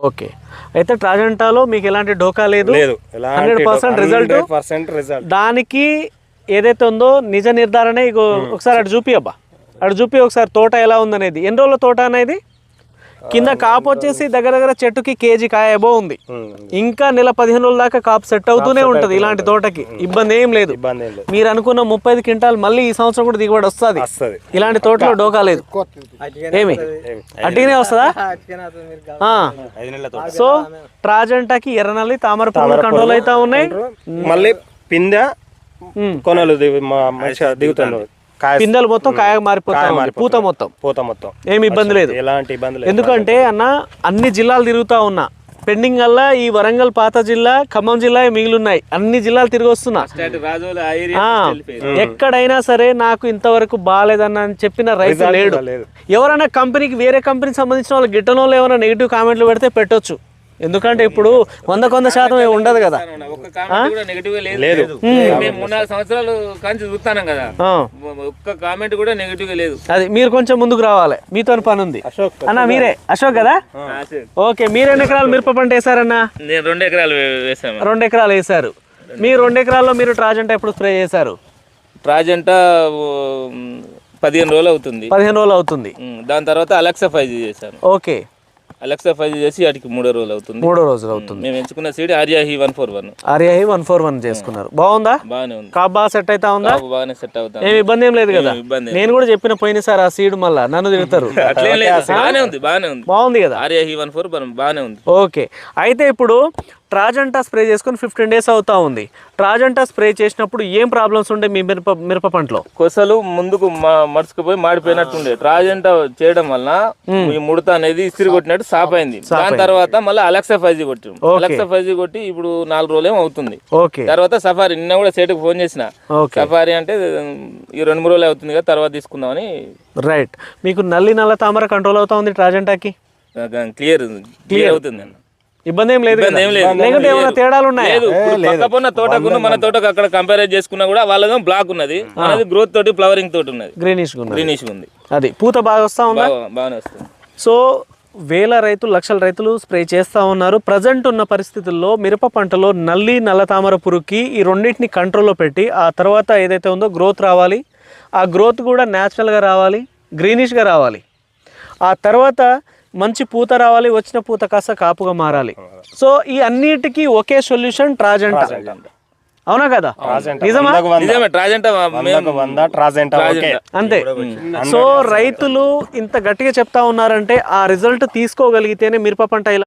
Okay, అయితే ట్రాజెంటాలో మీకు ఎలాంటి డోకా లేదు, 100% రిజల్ట్. దానికి ఏదైతే ఉందో నిజ నిర్ధారణ. ఇగో ఒకసారి అటు చూపి అబ్బా, అటు చూపి ఒకసారి తోట ఎలా ఉందనేది. ఎన్ని రోజుల తోట అనేది, కింద కాపు వచ్చేసి దగ్గర చెట్టుకి కేజీ కాయ అబో ఉంది. ఇంకా నెల 15 రోజుల దాకా కాపు సెట్ అవుతూనే ఉంటది. ఇలాంటి తోటకి ఇబ్బంది ఏం లేదు. మీరు అనుకున్న 35 క్వింటాల్ మళ్ళీ ఈ సంవత్సరం కూడా దిగుబడి వస్తుంది. ఇలాంటి తోటలో డోకా లేదు. ఏమి అట్టినే వస్తుందా? సో ట్రాజెంటాకి ఎర్రనల్లి తామర పురుగులు కంట్రోల్ అవుతా ఉన్నాయి. మళ్ళీ పిందె కొనలు దిగుతాను, పిందెలు మొత్తం కాయ మారిపోతాయి, పూత మొత్తం ఏమి ఇబ్బంది లేదు. ఎలాంటి ఇబ్బంది లేదు. ఎందుకంటే అన్న అన్ని జిల్లాలు తిరుగుతా ఉన్నా, పెండింగ్ వల్ల ఈ వరంగల్ పాత జిల్లా, ఖమ్మం జిల్లా మిగిలిన్నాయి. అన్ని జిల్లాలు తిరిగి వస్తున్నా. ఎక్కడైనా సరే నాకు ఇంతవరకు బాగాలేదన్న చెప్పిన రైతు లేడు. ఎవరైనా కంపెనీకి, వేరే కంపెనీకి సంబంధించిన వాళ్ళు గిట్టన వాళ్ళు ఏమైనా నెగిటివ్ కామెంట్లు పెడితే పెట్టొచ్చు. ఎందుకంటే ఇప్పుడు 100% ఉండదు కదా. 3-4 సంవత్సరాలు కాంచి చూస్తాను కదా, ఒక్క కామెంట్ కూడా నెగిటివ్ గా లేదు. అది మీరు కొంచెం ముందుకు రావాలి, మీతో పని ఉంది అన్న. మీరే అశోక్ కదా? ఓకే, మీరు ఎన్ని ఎకరాలు మిరప పంట వేసారన్నా? నేను 2 ఎకరాలు వేసాను. 2 ఎకరాలు వేసారు. మీరు 2 ఎకరాల్లో మీరు ట్రాజెంటా ఎప్పుడు స్ప్రే చేశారు? ట్రాజెంటా 15 రోజులు అవుతుంది. 15 రోజులు అవుతుంది. దాని తర్వాత అలెక్సా 5 చేశాను. ఓకే, అలెక్సా 5 చేసి వాటికి 3 రోజులు అవుతుంది. 3 రోజులు అవుతుంది. మేము ఎంచుకున్న సీడ్ ఆర్యాహి 141 చేసుకున్నారు. బాగుందా? బాగానే ఉంది. కాపు బాగా సెట్ అవుతా ఉందా? బాగానే సెట్ అవుతా. ఏమి ఇబ్బంది ఏం లేదు కదా? నేను కూడా చెప్పిన పోయినసారి ఆ సీడ్ మళ్ళా నన్ను తిడతారు. బాగుంది కదా? ఆర్యాహి 141 బాగానే ఉంది. ఓకే, అయితే ఇప్పుడు ట్రాజెంటా స్ప్రే చేసుకుని 15 డేస్ అవుతా ఉంది. ట్రాజెంటా స్ప్రే చేసినప్పుడు ఏం ప్రాబ్లమ్స్ ఉండే మీ మిరప పంటలో? కొసలు ముందుకు మడుచుకుపోయి మాడిపోయినట్టుండే. ట్రాజెంటా చేయడం వల్ల ఈ ముడత అనేది ఇస్త్రీ కొట్టినట్టు సాప్ అయింది. దాని తర్వాత మళ్ళీ అలెక్సా 5 కొట్టాం. అలెక్సా 5 కొట్టి ఇప్పుడు 4 రోజులు ఏమో అవుతుంది. తర్వాత సఫారీ, నిన్న కూడా సేటుకు ఫోన్ చేసిన. సఫారీ అంటే ఈ 2-3 రోజులు అవుతుంది కదా, తర్వాత తీసుకుందామని. రైట్, మీకు నల్ల తామర కంట్రోల్ అవుతా ఉంది ట్రాజెంటాకి? క్లియర్ అవుతుంది. ఇబ్బంది ఏం లేదు. తేడాలు ఉన్నాయి? పక్కన తోటకు మన తోటకు అక్కడ కంపేర్ చేసుకున్నా కూడా వాళ్ళది బ్లాక్ ఉన్నది, మనది గ్రోత్ తోటి ఫ్లవరింగ్ తోటి ఉన్నది, గ్రీనిష్ ఉంది. అది పూత బాగా వస్తా ఉందా? బాగానే వస్తుంది. సో వేల రైతులు, లక్షల రైతులు స్ప్రే చేస్తూ ఉన్నారు. ప్రజెంట్ ఉన్న పరిస్థితుల్లో మిరప పంటలో నల్ల తామర పురుగుకి ఈ రెండింటిని కంట్రోల్లో పెట్టి ఆ తర్వాత ఏదైతే ఉందో గ్రోత్ రావాలి. ఆ గ్రోత్ కూడా న్యాచురల్గా రావాలి, గ్రీనిష్గా రావాలి. ఆ తర్వాత మంచి పూత రావాలి, వచ్చిన పూత కాస్త కాపుగా మారాలి. సో ఈ అన్నిటికీ ఒకే సొల్యూషన్ ట్రాజెంటా. అవునా కదా? నిజమా? అంతే. సో రైతులు ఇంత గట్టిగా చెప్తా ఉన్నారంటే ఆ రిజల్ట్ తీసుకోగలిగితేనే మిరప పంట ఇలా